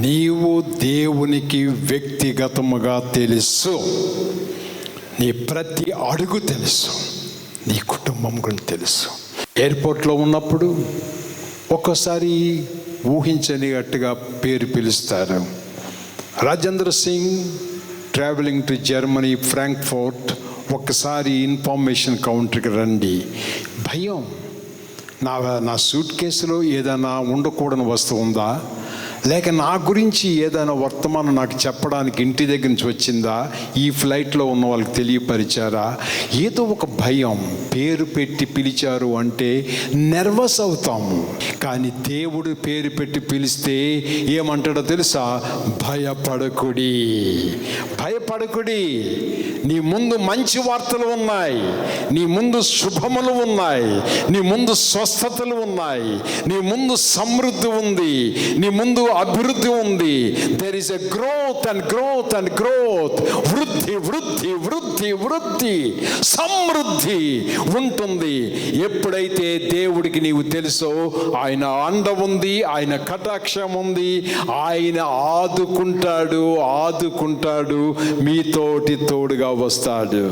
నీవు దేవునికి వ్యక్తిగతముగా తెలుసు. నీ ప్రతి అడుగు తెలుసు. నీ కుటుంబం గురించి తెలుసు. ఎయిర్పోర్ట్లో ఉన్నప్పుడు ఒక్కోసారి ఊహించనిగట్టుగా పేరు పిలుస్తారు. Rajendra Singh travelling to Germany, Frankfurt. ఒక్కసారి ఇన్ఫర్మేషన్ కౌంటర్కి రండి. భయం. నా సూట్ కేసులో ఏదైనా ఉండకూడని వస్తువు ఉందా, లేక నా గురించి ఏదైనా వర్తమానం నాకు చెప్పడానికి ఇంటి దగ్గర నుంచి వచ్చిందా, ఈ ఫ్లైట్లో ఉన్న వాళ్ళకి తెలియపరిచారా, ఏదో ఒక భయం. పేరు పెట్టి పిలిచారు అంటే నర్వస్ అవుతాము. కానీ దేవుడు పేరు పెట్టి పిలిస్తే ఏమంటాడో తెలుసా? భయపడకుడి, భయపడకుడి. నీ ముందు మంచి వార్తలు ఉన్నాయి, నీ ముందు శుభములు ఉన్నాయి, నీ ముందు స్వస్థతలు ఉన్నాయి, నీ ముందు సమృద్ధి ఉంది, నీ ముందు అభివృద్ధి ఉంది. There is a growth and growth and growth. వృద్ధి వృద్ధి వృద్ధి వృద్ధి, సమృద్ధి ఉంటుంది. ఎప్పుడైతే దేవుడికి నీవు తెలుసో ఆయన అండ ఉంది, ఆయన కటాక్షం ఉంది, ఆయన ఆదుకుంటాడు, ఆదుకుంటాడు, మీతోటి తోడుగా వస్తాడు.